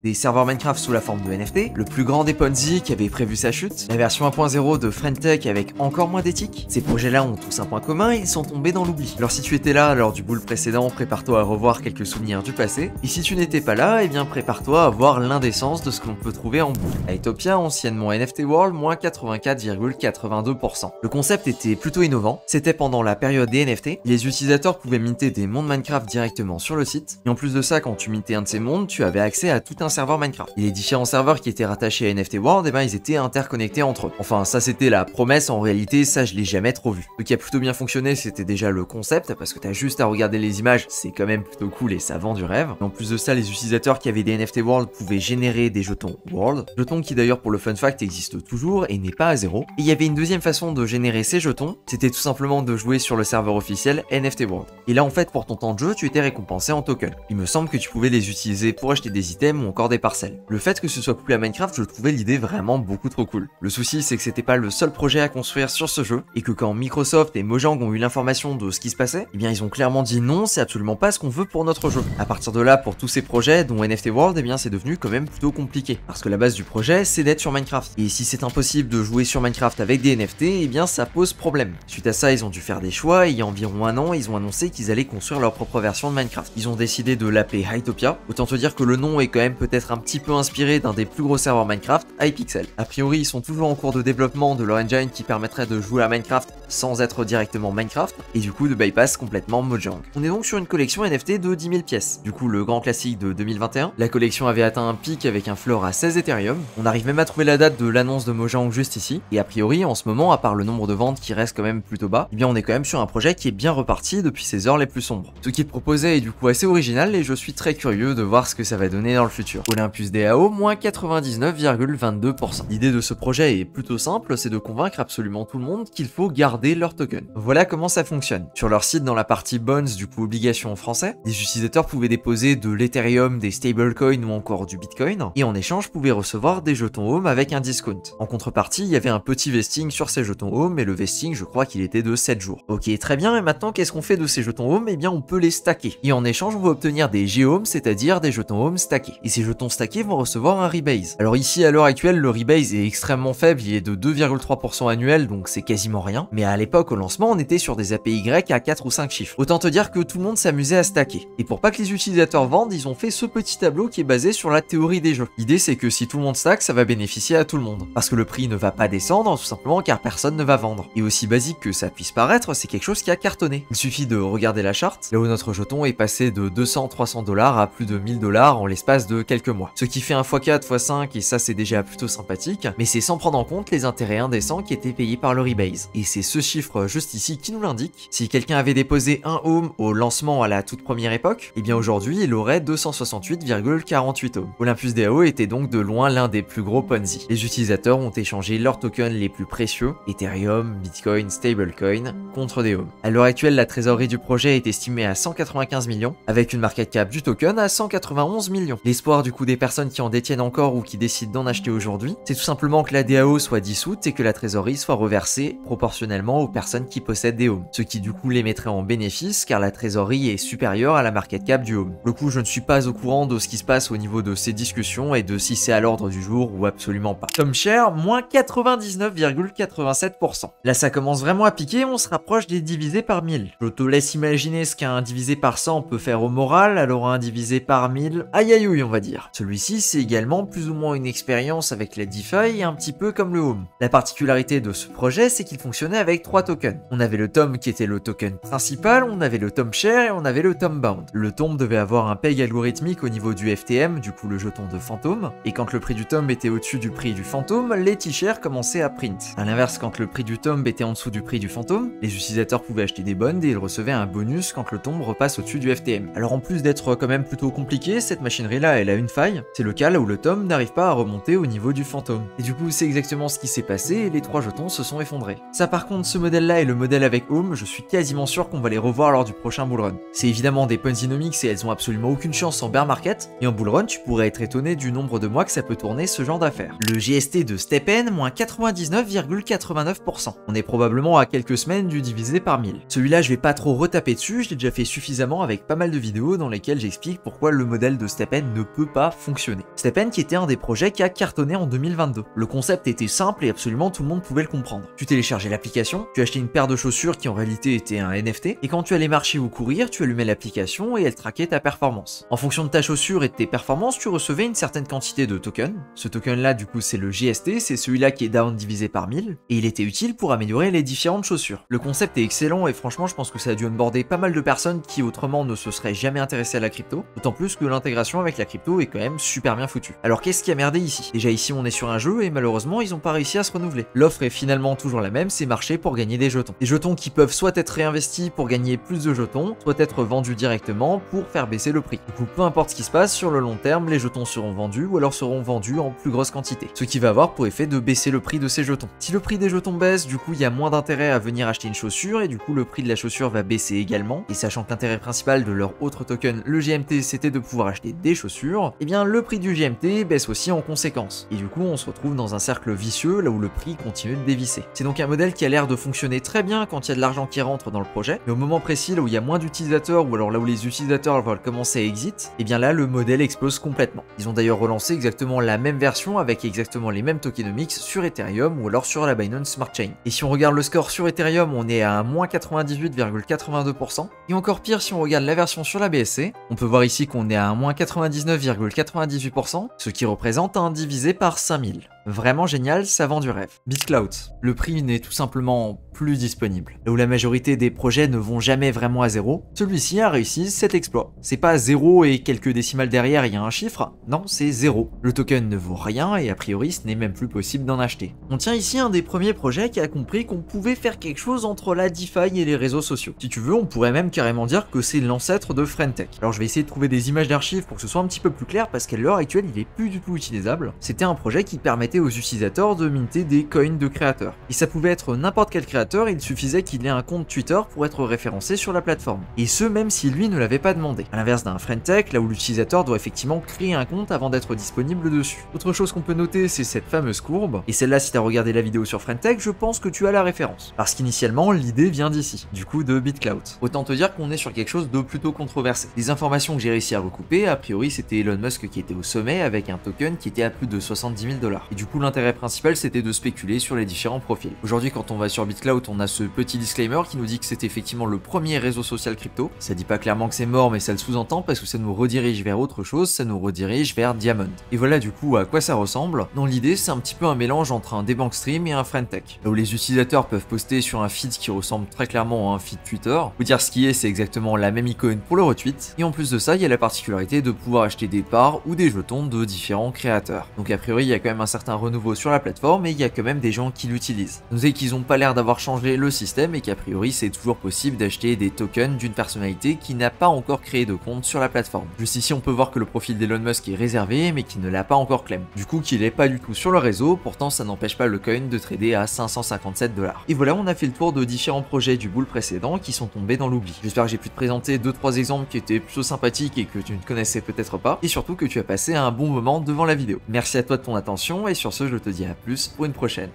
Des serveurs Minecraft sous la forme de NFT, le plus grand des Ponzi qui avait prévu sa chute, la version 1.0 de Friendtech avec encore moins d'éthique. Ces projets-là ont tous un point commun, ils sont tombés dans l'oubli. Alors si tu étais là lors du bull précédent, prépare-toi à revoir quelques souvenirs du passé, et si tu n'étais pas là, eh bien prépare-toi à voir l'indécence de ce que l'on peut trouver en boule. À Etopia, anciennement NFT World, moins 84,82%. Le concept était plutôt innovant, c'était pendant la période des NFT, les utilisateurs pouvaient minter des mondes Minecraft directement sur le site, et en plus de ça, quand tu mintais un de ces mondes, tu avais accès à tout un serveur Minecraft. Et les différents serveurs qui étaient rattachés à NFT World, eh ben ils étaient interconnectés entre eux. Enfin, ça c'était la promesse, en réalité, ça je l'ai jamais trop vu. Ce qui a plutôt bien fonctionné, c'était déjà le concept, parce que t'as juste à regarder les images, c'est quand même plutôt cool et ça vend du rêve. Et en plus de ça, les utilisateurs qui avaient des NFT World pouvaient générer des jetons World, jetons qui d'ailleurs pour le fun fact existent toujours et n'est pas à zéro. Et il y avait une deuxième façon de générer ces jetons, c'était tout simplement de jouer sur le serveur officiel NFT World. Et là en fait, pour ton temps de jeu, tu étais récompensé en tokens. Il me semble que tu pouvais les utiliser pour acheter des items ou encore des parcelles. Le fait que ce soit couplé à Minecraft, je trouvais l'idée vraiment beaucoup trop cool. Le souci, c'est que c'était pas le seul projet à construire sur ce jeu, et que quand Microsoft et Mojang ont eu l'information de ce qui se passait, eh bien ils ont clairement dit non, c'est absolument pas ce qu'on veut pour notre jeu. À partir de là, pour tous ces projets, dont NFT World, eh bien c'est devenu quand même plutôt compliqué, parce que la base du projet, c'est d'être sur Minecraft. Et si c'est impossible de jouer sur Minecraft avec des NFT, eh bien ça pose problème. Suite à ça, ils ont dû faire des choix, et il y a environ un an, ils ont annoncé qu'ils allaient construire leur propre version de Minecraft. Ils ont décidé de l'appeler Hytopia. Autant te dire que le nom est quand même peut-être un petit peu inspiré d'un des plus gros serveurs Minecraft, Hypixel. A priori, ils sont toujours en cours de développement de leur engine qui permettrait de jouer à Minecraft sans être directement Minecraft, et du coup de bypass complètement Mojang. On est donc sur une collection NFT de 10 000 pièces. Du coup, le grand classique de 2021, la collection avait atteint un pic avec un floor à 16 Ethereum. On arrive même à trouver la date de l'annonce de Mojang juste ici, et a priori, en ce moment, à part le nombre de ventes qui reste quand même plutôt bas, eh bien on est quand même sur un projet qui est bien reparti depuis ses heures les plus sombres. Ce qui est proposé est du coup assez original, et je suis très curieux de voir ce que ça va donner dans le futur. Olympus DAO, moins 99,22%. L'idée de ce projet est plutôt simple, c'est de convaincre absolument tout le monde qu'il faut garder leur token. Voilà comment ça fonctionne. Sur leur site, dans la partie bonds, du coup obligations en français, les utilisateurs pouvaient déposer de l'Ethereum, des stablecoins ou encore du Bitcoin, et en échange pouvaient recevoir des jetons Home avec un discount. En contrepartie, il y avait un petit vesting sur ces jetons Home, et le vesting, je crois qu'il était de 7 jours. Ok, très bien, et maintenant qu'est-ce qu'on fait de ces jetons Home? Eh bien on peut les stacker. Et en échange, on va obtenir des G-Home, c'est-à-dire des jetons Home stackés. Et ces jetons stackés vont recevoir un rebase. Alors ici, à l'heure actuelle, le rebase est extrêmement faible, il est de 2,3% annuel, donc c'est quasiment rien. Mais à l'époque, au lancement, on était sur des APY à 4 ou 5 chiffres. Autant te dire que tout le monde s'amusait à stacker. Et pour pas que les utilisateurs vendent, ils ont fait ce petit tableau qui est basé sur la théorie des jeux. L'idée, c'est que si tout le monde stack, ça va bénéficier à tout le monde. Parce que le prix ne va pas descendre, tout simplement car personne ne va vendre. Et aussi basique que ça puisse paraître, c'est quelque chose qui a cartonné. Il suffit de regarder la charte, là où notre jeton est passé de 200-300 $ à plus de 1000 $ en l'espace de quelques mois. Ce qui fait un x4, x5, et ça c'est déjà plutôt sympathique, mais c'est sans prendre en compte les intérêts indécents qui étaient payés par le rebase. Et c'est ce chiffre juste ici qui nous l'indique. Si quelqu'un avait déposé un Home au lancement à la toute première époque, eh bien aujourd'hui il aurait 268,48 Home. Olympus DAO était donc de loin l'un des plus gros Ponzi. Les utilisateurs ont échangé leurs tokens les plus précieux, Ethereum, Bitcoin, Stablecoin, contre des Home. À l'heure actuelle, la trésorerie du projet est estimée à 195 millions, avec une market cap du token à 191 millions. L'espoir du coup des personnes qui en détiennent encore ou qui décident d'en acheter aujourd'hui, c'est tout simplement que la DAO soit dissoute et que la trésorerie soit reversée proportionnellement aux personnes qui possèdent des Home, ce qui du coup les mettrait en bénéfice car la trésorerie est supérieure à la market cap du Home. Le coup, je ne suis pas au courant de ce qui se passe au niveau de ces discussions et de si c'est à l'ordre du jour ou absolument pas. Tom Share, moins 99,87%. Là ça commence vraiment à piquer, on se rapproche des divisés par 1000. Je te laisse imaginer ce qu'un divisé par 100 peut faire au moral, alors un divisé par 1000, aïe aïe aïe on va dire. Celui-ci c'est également plus ou moins une expérience avec la DeFi, un petit peu comme le Home. La particularité de ce projet, c'est qu'il fonctionnait avec 3 tokens. On avait le Tom qui était le token principal, on avait le Tom Share et on avait le Tom Bound. Le Tom devait avoir un peg algorithmique au niveau du FTM, du coup le jeton de fantôme, et quand le prix du Tom était au-dessus du prix du fantôme, les T-shares commençaient à print. A l'inverse, quand le prix du Tom était en dessous du prix du fantôme, les utilisateurs pouvaient acheter des bonds et ils recevaient un bonus quand le Tom repasse au-dessus du FTM. Alors en plus d'être quand même plutôt compliqué, cette machinerie-là elle a une faille, c'est le cas là où le Tom n'arrive pas à remonter au niveau du fantôme. Et du coup c'est exactement ce qui s'est passé et les 3 jetons se sont effondrés. Ça par contre, ce modèle-là et le modèle avec Home, je suis quasiment sûr qu'on va les revoir lors du prochain bullrun. C'est évidemment des Ponzinomics et elles ont absolument aucune chance en bear market, et en bullrun tu pourrais être étonné du nombre de mois que ça peut tourner ce genre d'affaires. Le GST de STEPN, moins 99,89%. On est probablement à quelques semaines du divisé par 1000. Celui-là je vais pas trop retaper dessus, je l'ai déjà fait suffisamment avec pas mal de vidéos dans lesquelles j'explique pourquoi le modèle de STEPN ne peut pas fonctionner. StepN qui était un des projets qui a cartonné en 2022. Le concept était simple et absolument tout le monde pouvait le comprendre. Tu téléchargeais l'application, tu achetais une paire de chaussures qui en réalité était un NFT, et quand tu allais marcher ou courir, tu allumais l'application et elle traquait ta performance. En fonction de ta chaussure et de tes performances, tu recevais une certaine quantité de tokens. Ce token là du coup c'est le GST, c'est celui-là qui est down divisé par 1000, et il était utile pour améliorer les différentes chaussures. Le concept est excellent et franchement je pense que ça a dû onboarder pas mal de personnes qui autrement ne se seraient jamais intéressées à la crypto, d'autant plus que l'intégration avec la crypto est quand même super bien foutue. Alors qu'est-ce qui a merdé ici? Déjà ici on est sur un jeu et malheureusement ils ont pas réussi à se renouveler. L'offre est finalement toujours la même, c'est marcher pour gagner des jetons. Des jetons qui peuvent soit être réinvestis pour gagner plus de jetons, soit être vendus directement pour faire baisser le prix. Du coup peu importe ce qui se passe, sur le long terme les jetons seront vendus ou alors seront vendus en plus grosse quantité, ce qui va avoir pour effet de baisser le prix de ces jetons. Si le prix des jetons baisse, du coup il y a moins d'intérêt à venir acheter une chaussure et du coup le prix de la chaussure va baisser également, et sachant que l'intérêt principal de leur autre token, le GMT, c'était de pouvoir acheter des chaussures, et bien le prix du GMT baisse aussi en conséquence. Et du coup on se retrouve dans un cercle vicieux là où le prix continue de dévisser. C'est donc un modèle qui a l'air de fonctionner très bien quand il y a de l'argent qui rentre dans le projet, mais au moment précis là où il y a moins d'utilisateurs ou alors là où les utilisateurs veulent commencer à exit, et bien là le modèle explose complètement. Ils ont d'ailleurs relancé exactement la même version avec exactement les mêmes tokenomics sur Ethereum ou alors sur la Binance Smart Chain. Et si on regarde le score sur Ethereum, on est à moins 98,82%. Et encore pire si on regarde la version sur la BSC, on peut voir ici qu'on est à moins 99,98%, ce qui représente un divisé par 5000. Vraiment génial, ça vend du rêve. BitClout, le prix n'est tout simplement plus disponible. Là où la majorité des projets ne vont jamais vraiment à zéro, celui-ci a réussi cet exploit. C'est pas 0 et quelques décimales derrière il y a un chiffre, non c'est 0. Le token ne vaut rien et a priori ce n'est même plus possible d'en acheter. On tient ici un des premiers projets qui a compris qu'on pouvait faire quelque chose entre la DeFi et les réseaux sociaux. Si tu veux, on pourrait même carrément dire que c'est l'ancêtre de Friendtech. Alors je vais essayer de trouver des images d'archives pour que ce soit un petit peu plus clair parce qu'à l'heure actuelle il est plus du tout utilisable. C'était un projet qui permettait aux utilisateurs de minter des coins de créateurs. Et ça pouvait être n'importe quel créateur, il suffisait qu'il ait un compte Twitter pour être référencé sur la plateforme. Et ce même si lui ne l'avait pas demandé. À l'inverse d'un Friendtech, là où l'utilisateur doit effectivement créer un compte avant d'être disponible dessus. Autre chose qu'on peut noter, c'est cette fameuse courbe. Et celle-là, si tu as regardé la vidéo sur Friendtech, je pense que tu as la référence. Parce qu'initialement, l'idée vient d'ici, du coup de BitClout. Autant te dire qu'on est sur quelque chose de plutôt controversé. Les informations que j'ai réussi à recouper, a priori c'était Elon Musk qui était au sommet avec un token qui était à plus de 70 000 $. Et du coup l'intérêt principal c'était de spéculer sur les différents profils. Aujourd'hui quand on va sur BitClout, on a ce petit disclaimer qui nous dit que c'est effectivement le premier réseau social crypto. Ça dit pas clairement que c'est mort mais ça le sous-entend parce que ça nous redirige vers autre chose, ça nous redirige vers Diamond. Et voilà du coup à quoi ça ressemble. Dans l'idée c'est un petit peu un mélange entre un debunk stream et un Friendtech. Là où les utilisateurs peuvent poster sur un feed qui ressemble très clairement à un feed Twitter. Faut dire ce qui est, c'est exactement la même icône pour le retweet. Et en plus de ça, il y a la particularité de pouvoir acheter des parts ou des jetons de différents créateurs. Donc a priori il y a quand même un certain renouveau sur la plateforme et il y a quand même des gens qui l'utilisent. Notez qu'ils n'ont pas l'air d'avoir changé le système et qu'a priori c'est toujours possible d'acheter des tokens d'une personnalité qui n'a pas encore créé de compte sur la plateforme. Juste ici on peut voir que le profil d'Elon Musk est réservé mais qui ne l'a pas encore claim. Du coup qu'il est pas du tout sur le réseau, pourtant ça n'empêche pas le coin de trader à 557 $. Et voilà, on a fait le tour de différents projets du bull précédent qui sont tombés dans l'oubli. J'espère que j'ai pu te présenter 2-3 exemples qui étaient plutôt sympathiques et que tu ne connaissais peut-être pas, et surtout que tu as passé un bon moment devant la vidéo. Merci à toi de ton attention et sur ce je te dis à plus pour une prochaine.